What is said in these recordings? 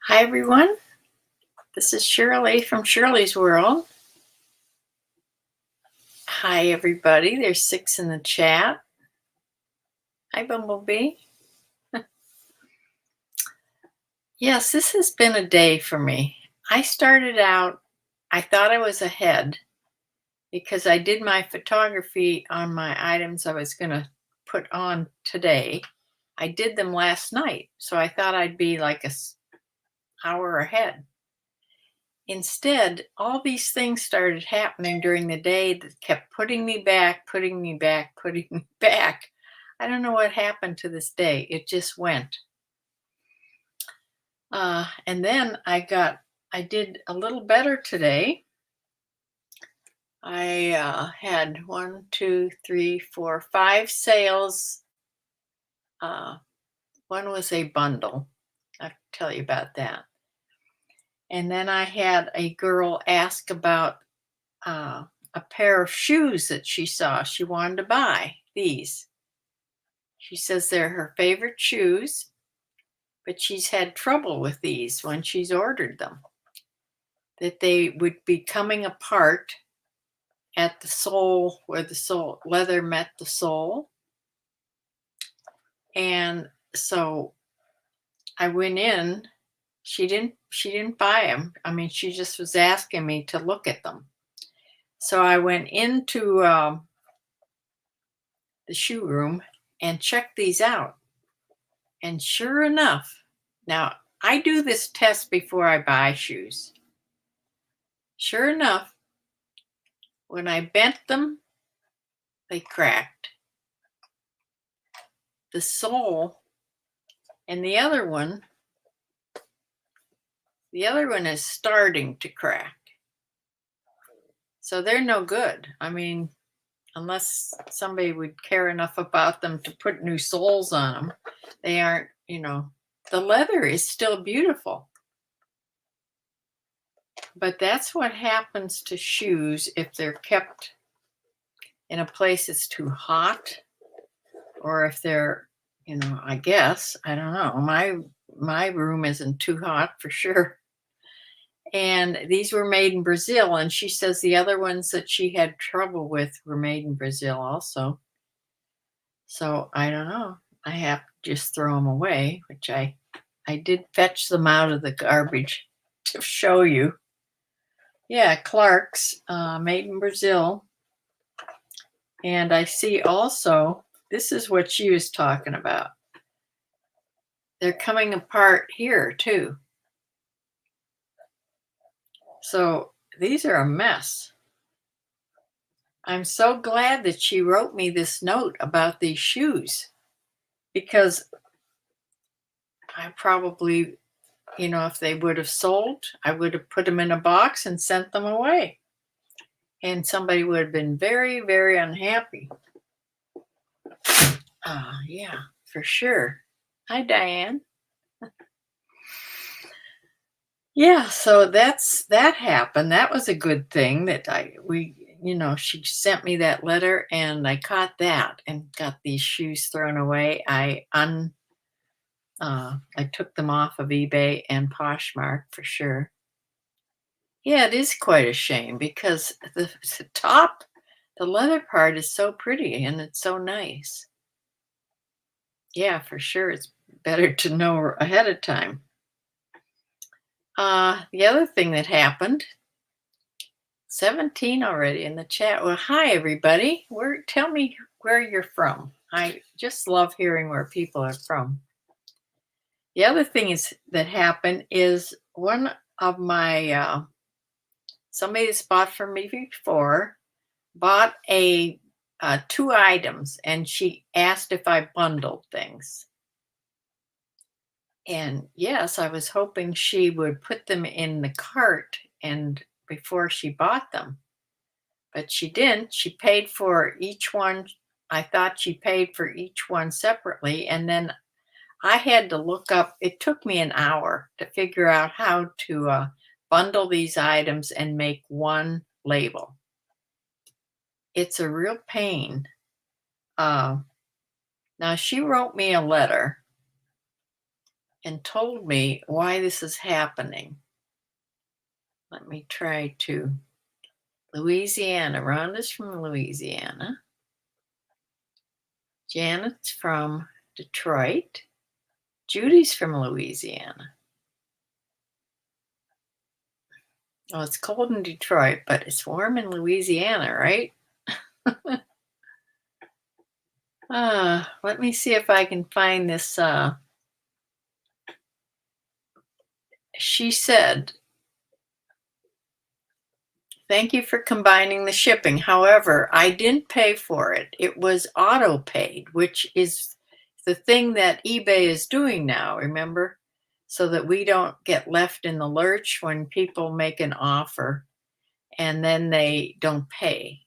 Hi, everyone. This is Shirley from Shirley's World. Hi, everybody. There's 6 in the chat. Hi, Bumblebee. Yes, this has been a day for me. I started out, I thought I was ahead because I did my photography on my items I was going to put on today. I did them last night, so I thought I'd be like hour ahead. Instead, all these things started happening during the day that kept putting me back, putting me back, putting me back. I don't know what happened to this day. It just went. And then I did a little better today. I had 1, 2, 3, 4, 5 sales. One was a bundle. I'll tell you about that. And then I had a girl ask about a pair of shoes that she saw. She wanted to buy these. She says they're her favorite shoes, but she's had trouble with these when she's ordered them, that they would be coming apart at the sole where the sole leather met the sole. And so I went in. She didn't buy them. I mean, she just was asking me to look at them. So I went into the shoe room and checked these out. And sure enough, now I do this test before I buy shoes. Sure enough, when I bent them, they cracked. The sole and the other one is starting to crack. So they're no good. I mean, unless somebody would care enough about them to put new soles on them, they aren't, the leather is still beautiful. But that's what happens to shoes if they're kept in a place that's too hot, or if they're, I guess, I don't know. My room isn't too hot for sure. And these were made in Brazil, and she says the other ones that she had trouble with were made in Brazil also. So I don't know. I have to just throw them away, which I did fetch them out of the garbage to show you. Yeah, Clark's, made in Brazil. And I see also, this is what she was talking about. They're coming apart here too. So these are a mess. I'm so glad that she wrote me this note about these shoes, because I probably, if they would have sold, I would have put them in a box and sent them away. And somebody would have been very, very unhappy. Yeah, for sure. Hi, Diane. Yeah, so that happened. That was a good thing that she sent me that letter, and I caught that and got these shoes thrown away. I took them off of eBay and Poshmark for sure. Yeah, it is quite a shame because the top, the leather part is so pretty and it's so nice. Yeah, for sure. It's better to know ahead of time. The other thing that happened, 17 already in the chat. Well, hi everybody. Tell me where you're from. I just love hearing where people are from. The other thing that happened is one of my somebody that's bought from me before bought a 2 items, and she asked if I bundled things. And yes, I was hoping she would put them in the cart and before she bought them. But she didn't. She paid for each one. I thought she paid for each one separately. And then I had to look up, it took me an hour to figure out how to bundle these items and make one label. It's a real pain. Now, she wrote me a letter. and told me why this is happening. Let me try to. Louisiana. Rhonda's from Louisiana. Janet's from Detroit. Judy's from Louisiana. Oh, it's cold in Detroit, but it's warm in Louisiana, right? Let me see if I can find this. She said, "Thank you for combining the shipping. However, I didn't pay for it. It was auto paid, which is the thing that eBay is doing now, remember? So that we don't get left in the lurch when people make an offer and then they don't pay.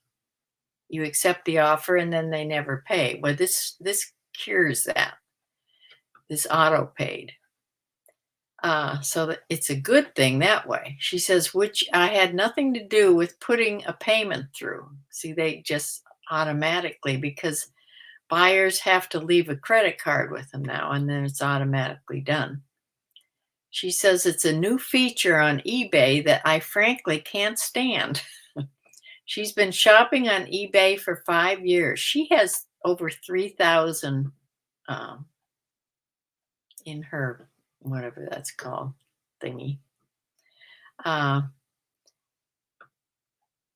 You accept the offer and then they never pay. Well, this cures that, this auto paid. So that it's a good thing that way." She says, "Which I had nothing to do with putting a payment through." See, they just automatically, because buyers have to leave a credit card with them now, and then it's automatically done. She says it's a new feature on eBay that I frankly can't stand. She's been shopping on eBay for 5 years. She has over 3,000 in her, whatever that's called, thingy. I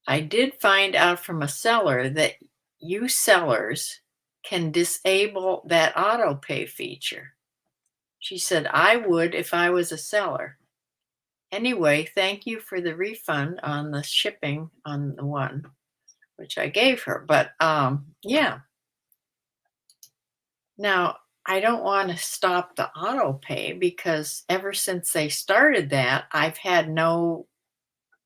did find out from a seller that you sellers can disable that auto pay feature. She said, "I would if I was a seller." Anyway, thank you for the refund on the shipping on the one, which I gave her. But yeah. Now, I don't want to stop the auto pay because ever since they started that, I've had no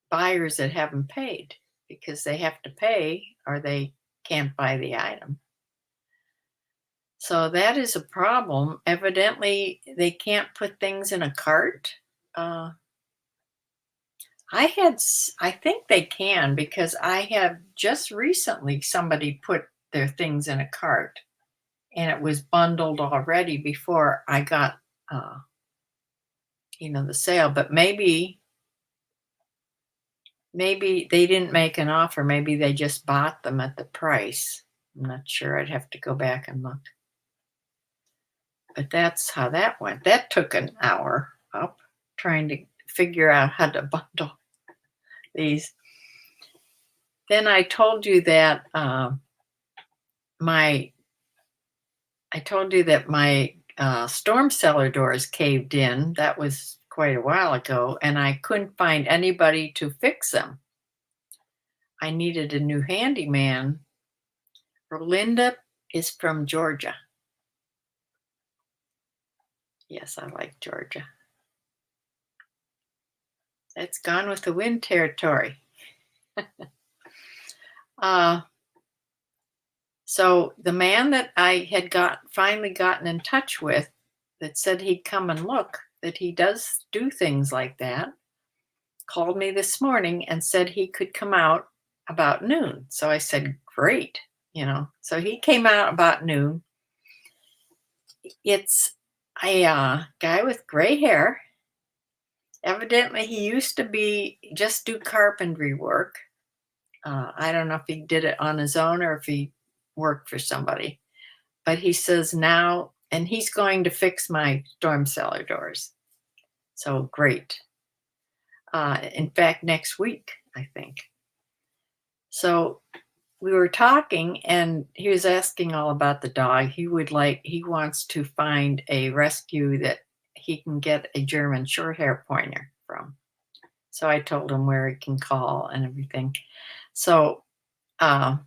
buyers that haven't paid because they have to pay or they can't buy the item. So that is a problem. Evidently, they can't put things in a cart. I think they can because I have just recently somebody put their things in a cart and it was bundled already before I got, the sale. But maybe they didn't make an offer. Maybe they just bought them at the price. I'm not sure. I'd have to go back and look. But that's how that went. That took an hour up trying to figure out how to bundle these. Then I told you that my storm cellar doors caved in. That was quite a while ago, and I couldn't find anybody to fix them. I needed a new handyman. Rolinda is from Georgia. Yes, I like Georgia. That's Gone with the Wind territory. So the man that I had finally gotten in touch with that said he'd come and look, that he does do things like that, called me this morning and said he could come out about noon. So I said, great, So he came out about noon. It's a guy with gray hair. Evidently, he used to just do carpentry work. I don't know if he did it on his own or if he worked for somebody. But he says now, and he's going to fix my storm cellar doors. So great. In fact, next week, I think. So we were talking and he was asking all about the dog. He wants to find a rescue that he can get a German short hair pointer from. So I told him where he can call and everything. So, when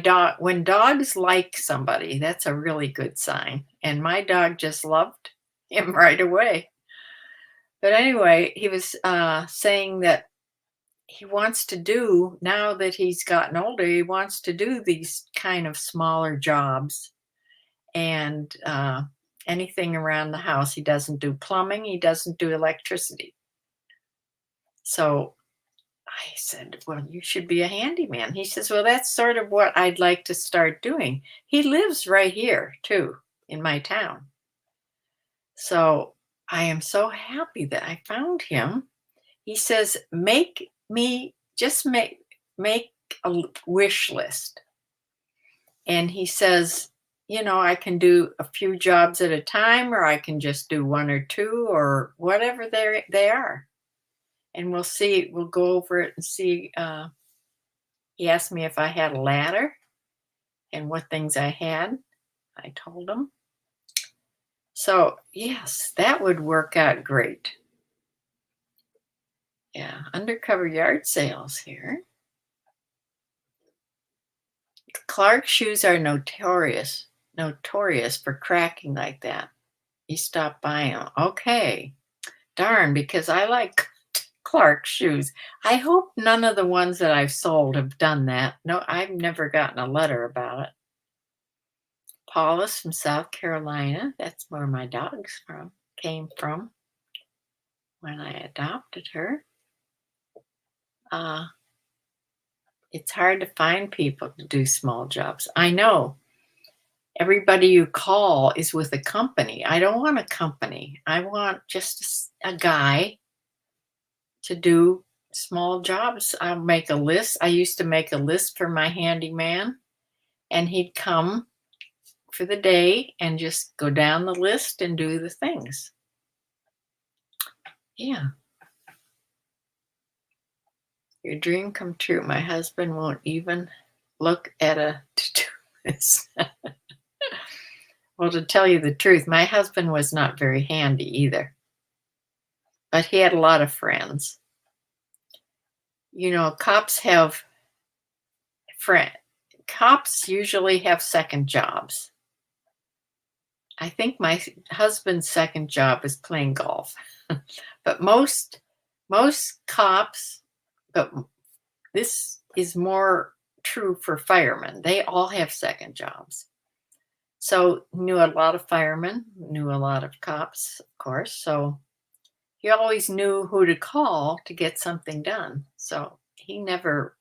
dogs like somebody, that's a really good sign. And my dog just loved him right away. But anyway, he was saying that he wants to do, now that he's gotten older, he wants to do these kind of smaller jobs and anything around the house. He doesn't do plumbing. He doesn't do electricity. So I said, well, you should be a handyman. He says, well, that's sort of what I'd like to start doing. He lives right here, too, in my town. So I am so happy that I found him. He says, make me just make a wish list. And he says, I can do a few jobs at a time, or I can just do one or two, or whatever they are. And we'll see. We'll go over it and see. He asked me if I had a ladder and what things I had. I told him. So yes, that would work out great. Yeah, undercover yard sales here. Clark shoes are notorious for cracking like that. You stop buying them. Okay. Darn, because I like Clark shoes. I hope none of the ones that I've sold have done that. No, I've never gotten a letter about it. Paula's from South Carolina. That's where my dog's came from when I adopted her. It's hard to find people to do small jobs. I know. Everybody you call is with a company. I don't want a company. I want just a guy to do small jobs. I'll make a list. I used to make a list for my handyman, and he'd come for the day and just go down the list and do the things. Yeah. Your dream come true. My husband won't even look at a to-do list. Well, to tell you the truth, my husband was not very handy either, but he had a lot of friends. Cops have friend. Cops usually have second jobs. I think my husband's second job is playing golf, but most cops, but this is more true for firemen. They all have second jobs. So knew a lot of firemen, knew a lot of cops, of course. So he always knew who to call to get something done. So he never,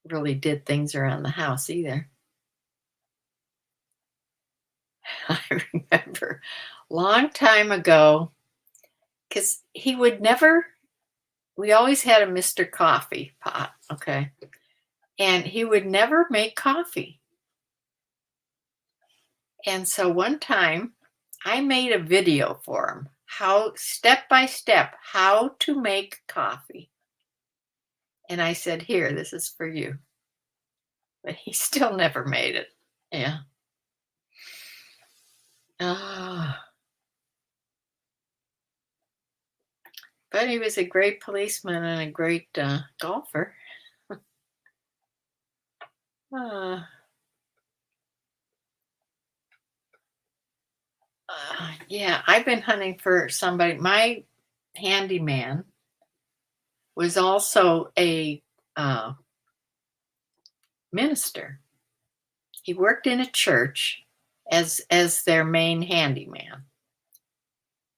really did things around the house either. I remember long time ago, because we always had a Mr. Coffee pot, okay? And he would never make coffee. And so one time I made a video for him, step by step, how to make coffee. And I said, here, this is for you. But he still never made it. Yeah. But he was a great policeman and a great golfer. Yeah, I've been hunting for somebody. My handyman was also a minister. He worked in a church as their main handyman,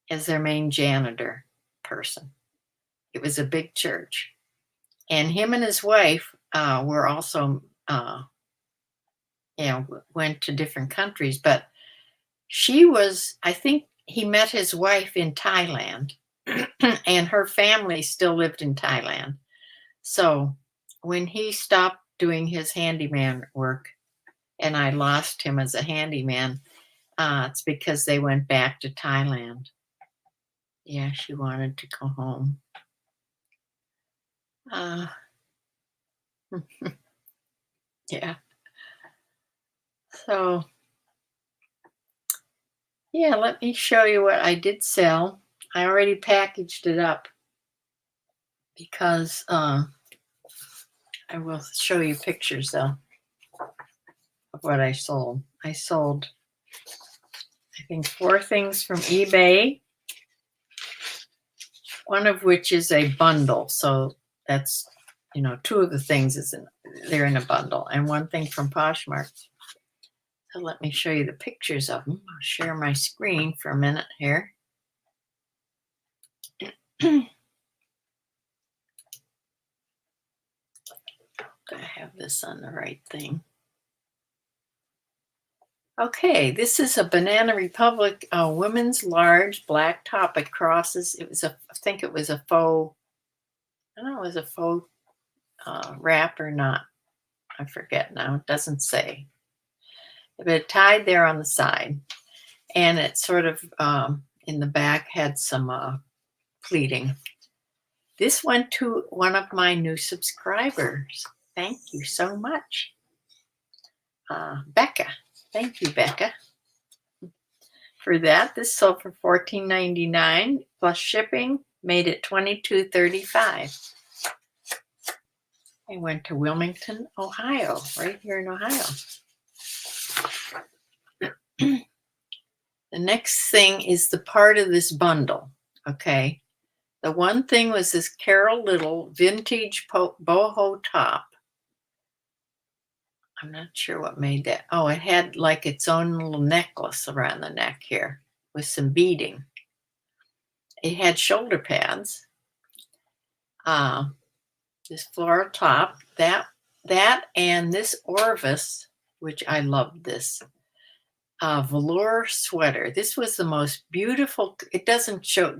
as their main janitor person. It was a big church, and him and his wife were also, went to different countries. But I think he met his wife in Thailand, and her family still lived in Thailand. So when he stopped doing his handyman work, and I lost him as a handyman, it's because they went back to Thailand. Yeah, she wanted to go home. Yeah. So, yeah, let me show you what I did sell. I already packaged it up because I will show you pictures though of what I sold. I sold, I think, 4 things from eBay, one of which is a bundle. So that's, 2 of the things they're in a bundle, and 1 thing from Poshmark. So let me show you the pictures of them. I'll share my screen for a minute here. I have this on the right thing. Okay, this is a Banana Republic women's large black top. It crosses. It was a. I think it was a faux. I don't know. It was a faux wrap or not. I forget now. It doesn't say. But it tied there on the side, and it sort of in the back had some pleating. This went to one of my new subscribers. Thank you so much, Becca. Thank you, Becca, for that. This sold for $14.99 plus shipping, made it $22.35. I went to Wilmington, Ohio, right here in Ohio. The next thing is the part of this bundle, okay? The one thing was this Carol Little vintage boho top. I'm not sure what made that. Oh, it had like its own little necklace around the neck here with some beading. It had shoulder pads. This floral top, that and this Orvis, which I loved this velour sweater. This was the most beautiful. It doesn't show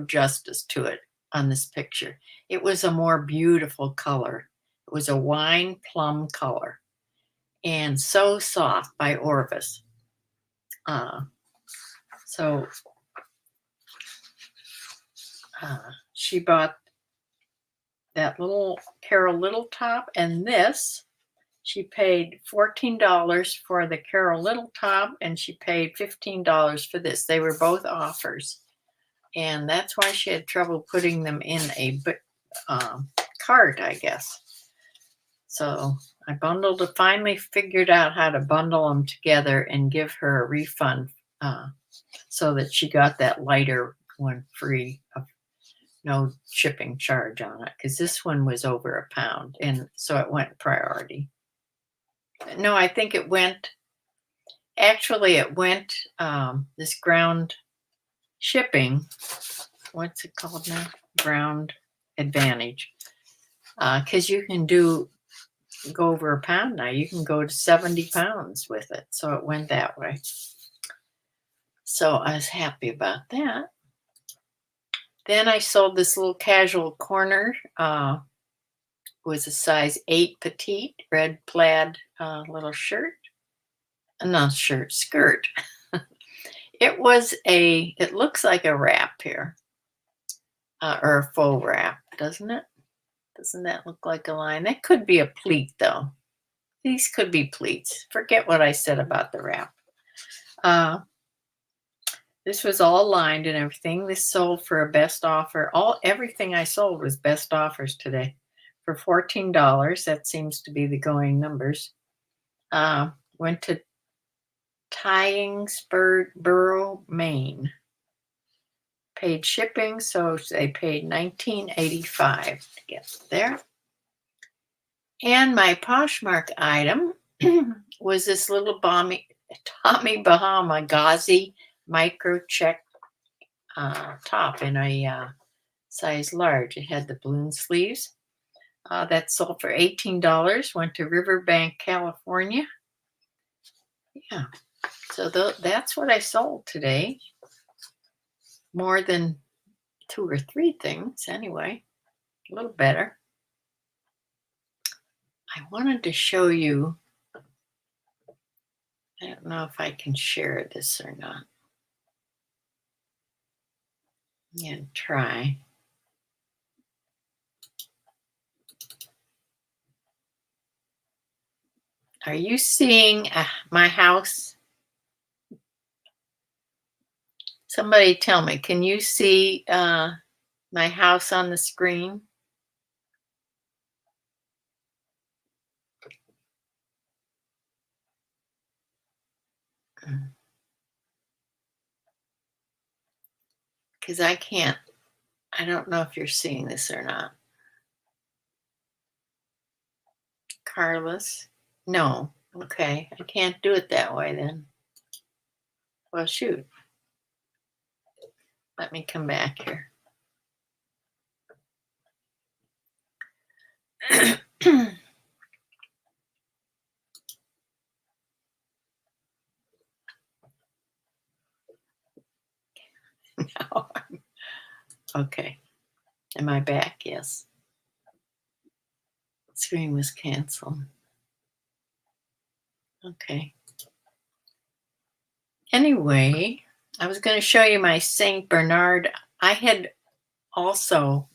justice to it on this picture. It was a more beautiful color. It was a wine plum color and so soft by Orvis. So she bought that little Carol Little top, and this, she paid $14 for the Carol Little top, and she paid $15 for this. They were both offers, and that's why she had trouble putting them in a cart, I guess. So I finally figured out how to bundle them together and give her a refund so that she got that lighter one free of no shipping charge on it, because this one was over £1, and so it went priority. No, I think it went this ground shipping. What's it called now? Ground advantage. Because you can go over £1 now. You can go to 70 pounds with it. So it went that way. So I was happy about that. Then I sold this little casual corner. Was a size 8 petite, red plaid little shirt. Not shirt, skirt. It looks like a wrap here. Or a faux wrap, doesn't it? Doesn't that look like a line? That could be a pleat, though. These could be pleats. Forget what I said about the wrap. This was all lined and everything. This sold for a best offer. Everything I sold was best offers today for $14. That seems to be the going numbers. Went to Tyingsboro, Maine. Paid shipping, so they paid $19.85 to get there. And my Poshmark item was this little Tommy Bahama gauzy micro check top in a size large. It had the balloon sleeves. That sold for $18. Went to Riverbank, California. Yeah, so that's what I sold today. More than 2 or 3 things, anyway. A little better. I wanted to show you. I don't know if I can share this or not. Yeah, try. Are you seeing my house? Somebody tell me, can you see my house on the screen? Because I can't. I don't know if you're seeing this or not. Carlos? No. Okay. I can't do it that way then. Well, shoot. Let me come back here. Okay. Am I back? Yes. Screen was canceled. Okay. Anyway, I was going to show you my Saint Bernard. I had also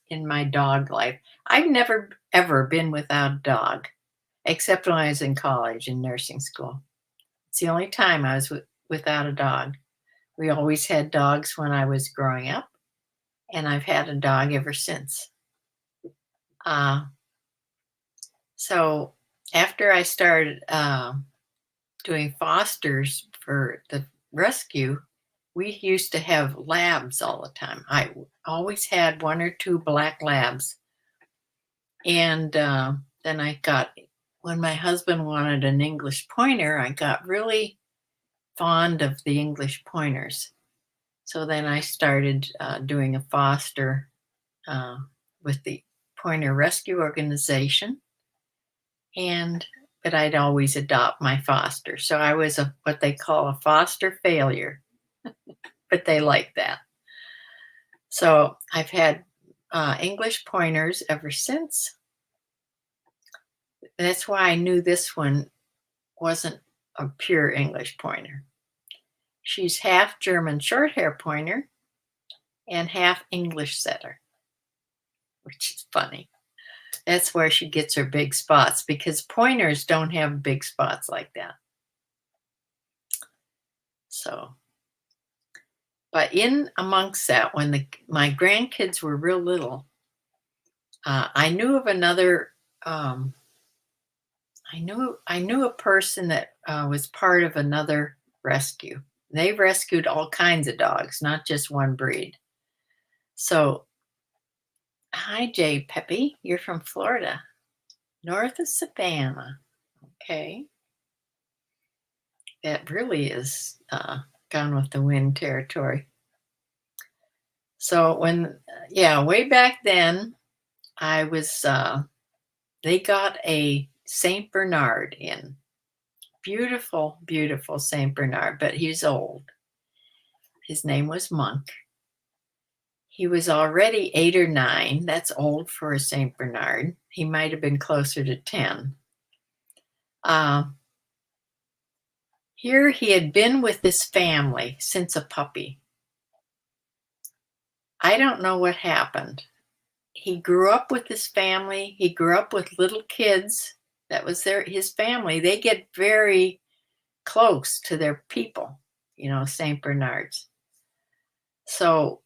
in my dog life, I've never ever been without a dog, except when I was in college in nursing school. It's the only time I was without a dog. We always had dogs when I was growing up, and I've had a dog ever since. Uh, so after I started doing fosters for the rescue, we used to have labs all the time. I always had one or two black labs. And then when my husband wanted an English pointer, I got really fond of the English pointers. So then I started doing a foster uh, with the Pointer Rescue Organization. But I'd always adopt my foster. So I was what they call a foster failure, but they like that. So I've had English pointers ever since. That's why I knew this one wasn't a pure English pointer. She's half German Shorthair Pointer and half English Setter, which is funny. That's where she gets her big spots because pointers don't have big spots like that. So, but in amongst that, when my grandkids were real little, I knew of another. I knew a person that was part of another rescue. They rescued all kinds of dogs, not just one breed. So, hi, Jay Peppy. You're from Florida, north of Savannah. Okay. That really is Gone with the Wind territory. So way back then, I was, they got a Saint Bernard in. Beautiful, beautiful Saint Bernard, but he's old. His name was Monk. He was already 8 or 9. That's old for a Saint Bernard. He might have been closer to 10. Here he had been with his family since a puppy. I don't know what happened. He grew up with his family. He grew up with little kids. That was his family. They get very close to their people, Saint Bernards. So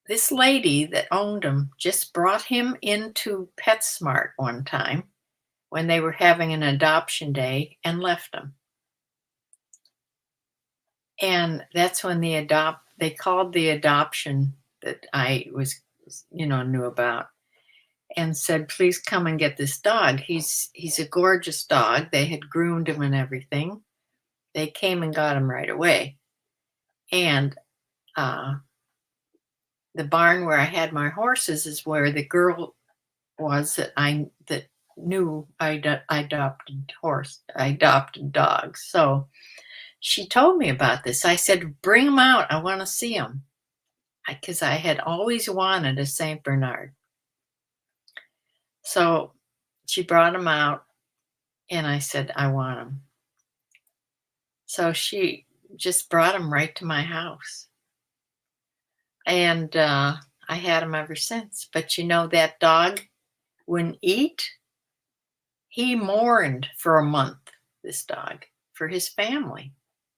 this lady that owned him just brought him into PetSmart one time when they were having an adoption day and left him. And that's when they called the adoption that I knew about and said, please come and get this dog. He's a gorgeous dog. They had groomed him and everything. They came and got him right away. And the barn where I had my horses is where the girl was that knew I adopted dogs. So she told me about this. I said, bring him out. I want to see him. Because I had always wanted a Saint Bernard. So she brought him out and I said, I want him. So she just brought him right to my house. And I had him ever since. But that dog wouldn't eat. He mourned for a month, this dog, for his family.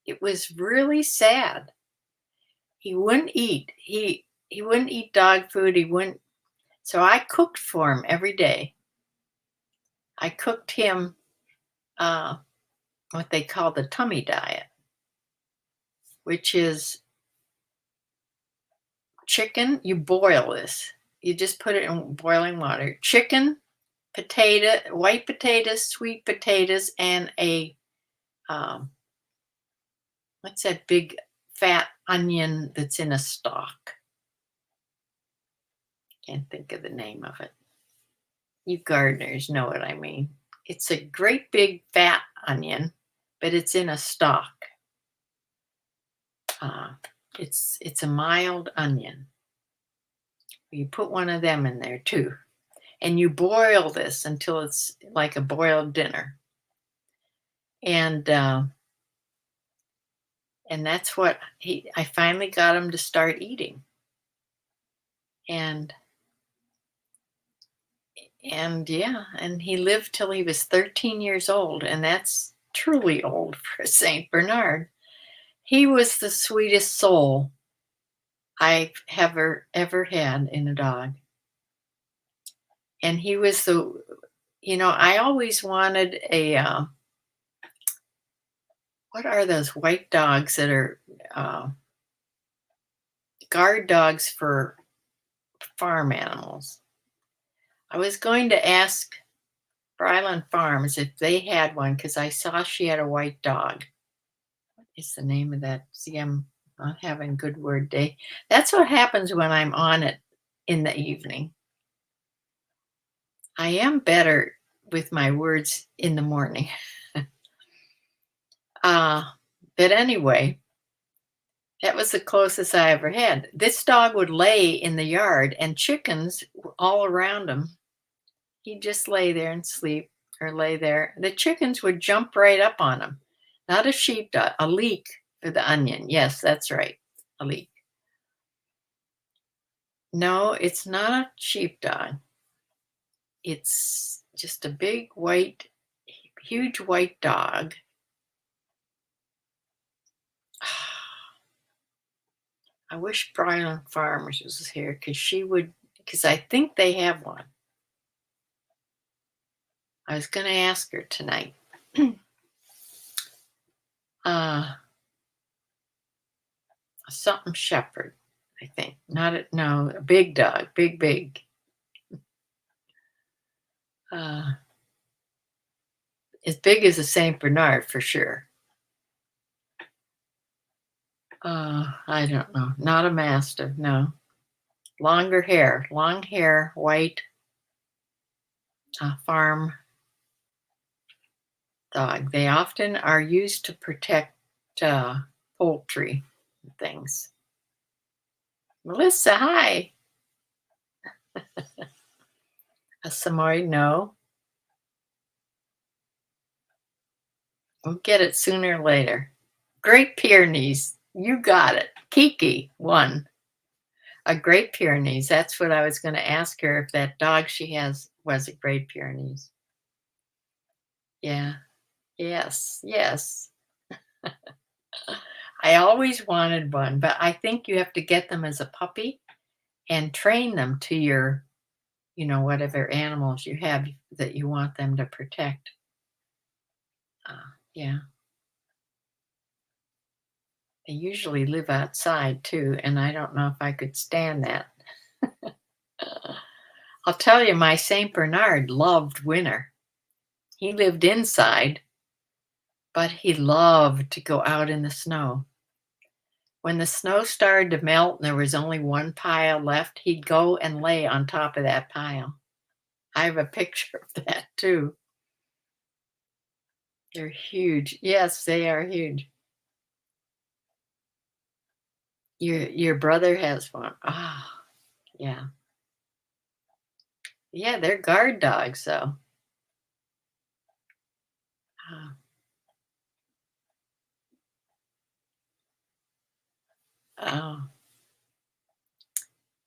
It was really sad. He wouldn't eat. He wouldn't eat dog food. He wouldn't. So I cooked for him every day. I cooked him what they call the tummy diet, which is chicken. You boil this. You just put it in boiling water. Chicken, white potatoes, sweet potatoes, and what's that big fat onion that's in a stalk? Can't think of the name of it. You gardeners know what I mean. It's a great big fat onion, but it's in a stalk. It's a mild onion. You put one of them in there too. And you boil this until it's like a boiled dinner. And that's what I finally got him to start eating. And yeah, and he lived till he was 13 years old, and that's truly old for a Saint Bernard. He was the sweetest soul I've ever had in a dog. And he was I always wanted what are those white dogs that are guard dogs for farm animals? I was going to ask Bryland Farms if they had one because I saw she had a white dog. What is the name of that? See, I'm not having a good word day. That's what happens when I'm on it in the evening. I am better with my words in the morning. But anyway, that was the closest I ever had. This dog would lay in the yard and chickens were all around him. He'd just lay there and sleep or lay there. The chickens would jump right up on him. Not a sheepdog, a leek for the onion. Yes, that's right, a leek. No, it's not a sheepdog. It's just a big white, huge white dog. I wish Brian Farmers was here because I think they have one. I was going to ask her tonight. Something shepherd, I think. No, a big dog, big. As big as a Saint Bernard for sure. I don't know. Not a mastiff, no. Long hair, white, farm dog. They often are used to protect poultry and things. Melissa, hi. A Samoyed, no. We'll get it sooner or later. Great Pyrenees, you got it. Kiki, one. A Great Pyrenees. That's what I was going to ask her if that dog she has was a Great Pyrenees. Yeah. Yes. I always wanted one, but I think you have to get them as a puppy and train them to your, whatever animals you have that you want them to protect. Yeah. They usually live outside too, and I don't know if I could stand that. I'll tell you, my Saint Bernard loved winter. He lived inside, but he loved to go out in the snow. When the snow started to melt and there was only one pile left, he'd go and lay on top of that pile. I have a picture of that too. They're huge. Yes, they are huge. Your brother has one. Ah, yeah. Yeah, they're guard dogs, though. Oh,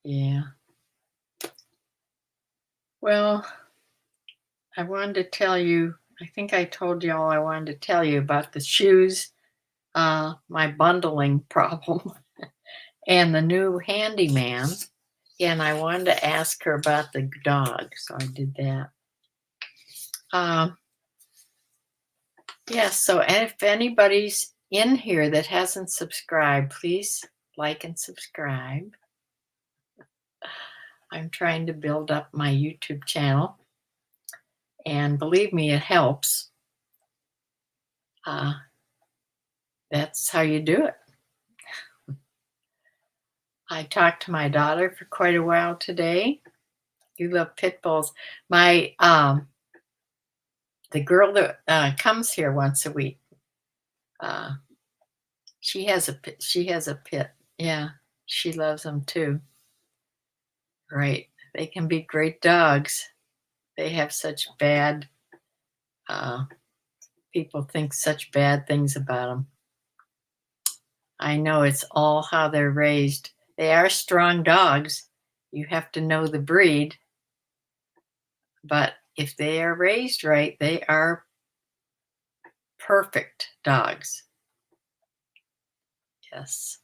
yeah. Well, I wanted to tell you, I think I told you all I wanted to tell you about the shoes, my bundling problem, and the new handyman. And I wanted to ask her about the dog, so I did that. Yeah, so if anybody's in here that hasn't subscribed, please like and subscribe. I'm trying to build up my YouTube channel, and believe me, it helps. That's how you do it. I talked to my daughter for quite a while today. You love pit bulls. My the girl that comes here once a week, she has a pit. Yeah, she loves them too. Right. They can be great dogs. They have such bad, uh, people think such bad things about them. I know it's all how they're raised. They are strong dogs. You have to know the breed, but if they are raised right, they are perfect dogs. Yes.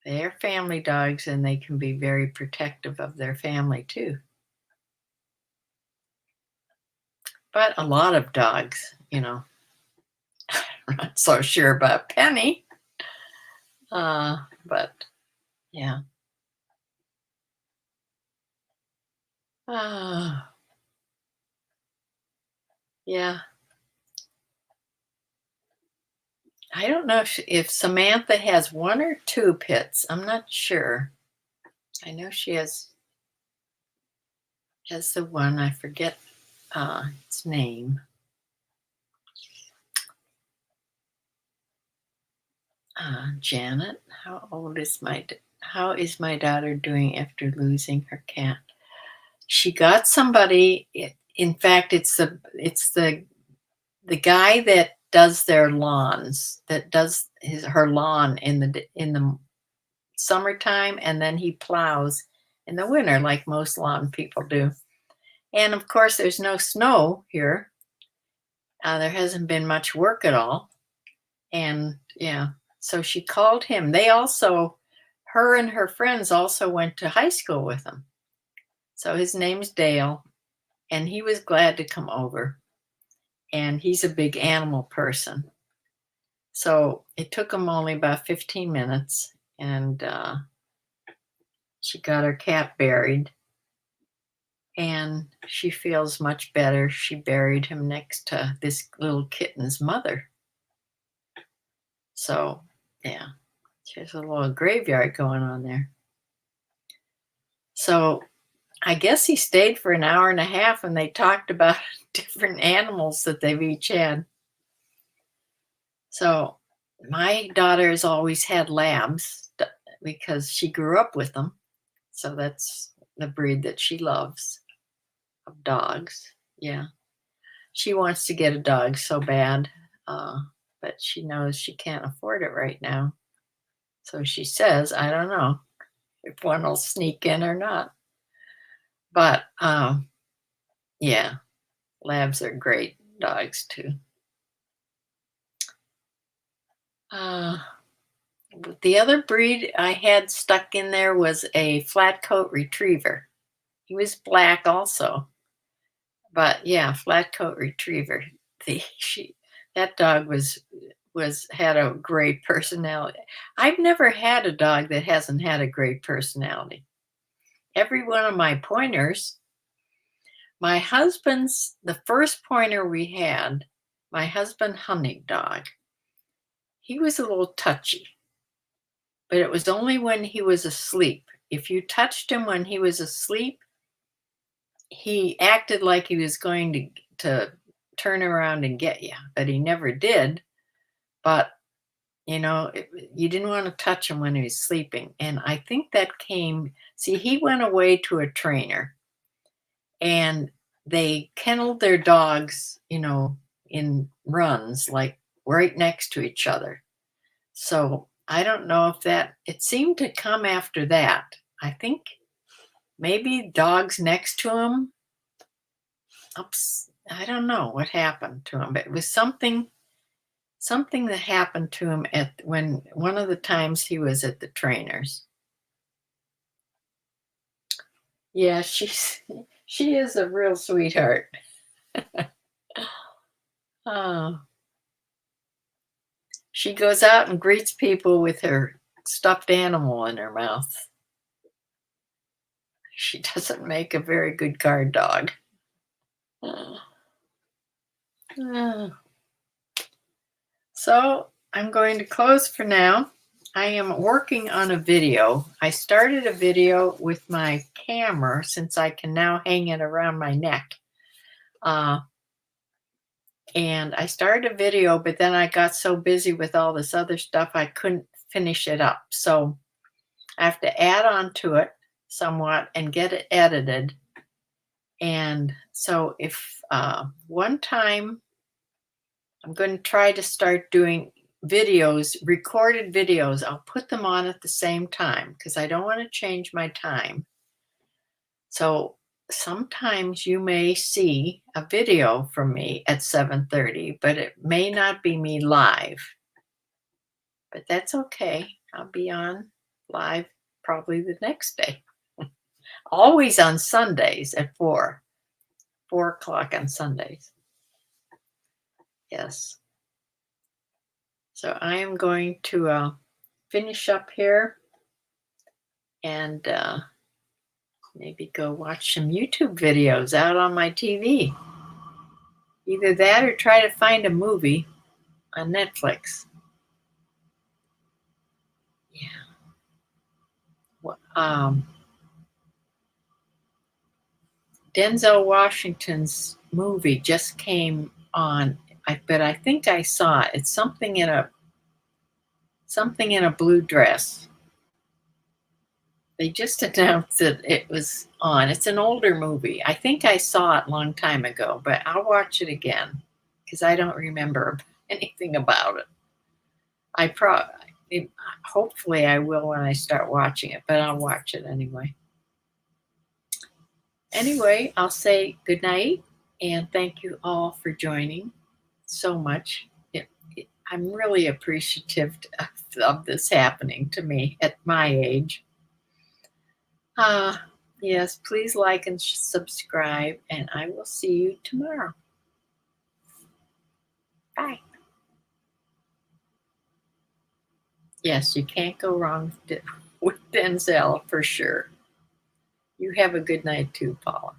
They are family dogs and they can be very protective of their family too. But a lot of dogs, I'm not so sure about Penny. But yeah. Uh, yeah. I don't know if Samantha has one or two pits. I'm not sure. I know she has the one. I forget its name. Janet. How is my daughter doing after losing her cat? She got somebody. In fact, it's the guy that does their lawns, that does her lawn in the summertime, and then he plows in the winter, like most lawn people do. And of course, there's no snow here. There hasn't been much work at all. And yeah, so she called him. Her and her friends also went to high school with him. So his name's Dale, and he was glad to come over. And he's a big animal person. So it took him only about 15 minutes, and she got her cat buried. And she feels much better. She buried him next to this little kitten's mother. So, yeah, there's a little graveyard going on there. So, I guess he stayed for an hour and a half and they talked about different animals that they've each had. So, my daughter has always had labs because she grew up with them. So, that's the breed that she loves of dogs. Yeah. She wants to get a dog so bad, but she knows she can't afford it right now. So she says, I don't know if one will sneak in or not. But yeah, labs are great dogs too. Uh, the other breed I had stuck in there was a flat coat retriever. He was black also, but yeah, flat coat retriever. That dog had a great personality. I've never had a dog that hasn't had a great personality. Every one of my pointers, the first pointer we had, my husband hunting dog, he was a little touchy, but it was only when he was asleep. If you touched him when he was asleep, he acted like he was going to turn around and get you, but he never did. But you didn't want to touch him when he was sleeping. And I think he went away to a trainer and they kenneled their dogs, in runs, like right next to each other. So I don't know it seemed to come after that. I think maybe dogs next to him, I don't know what happened to him, but it was something that happened to him when one of the times he was at the trainers. Yeah, she is a real sweetheart. Oh, she goes out and greets people with her stuffed animal in her mouth. She doesn't make a very good guard dog. Uh, So I'm going to close for now. I am working on a video. I started a video with my camera since I can now hang it around my neck. And I started a video, but then I got so busy with all this other stuff, I couldn't finish it up. So I have to add on to it. somewhat and get it edited. And so if one time I'm going to try to start doing videos, recorded videos. I'll put them on at the same time because I don't want to change my time. So sometimes you may see a video from me at 7:30, but it may not be me live. But that's okay. I'll be on live probably the next day. Always on Sundays at 4 o'clock on Sundays. Yes. So I am going to finish up here and maybe go watch some YouTube videos out on my TV. Either that or try to find a movie on Netflix. Yeah. Well, Denzel Washington's movie just came on, but I think I saw it. It's something in a blue dress. They just announced that it was on. It's an older movie. I think I saw it a long time ago, but I'll watch it again because I don't remember anything about it. Hopefully I will when I start watching it, but I'll watch it anyway. Anyway, I'll say good night and thank you all for joining so much. I'm really appreciative of this happening to me at my age. Yes, please like and subscribe, and I will see you tomorrow. Bye. Yes, you can't go wrong with Denzel for sure. You have a good night too, Paula.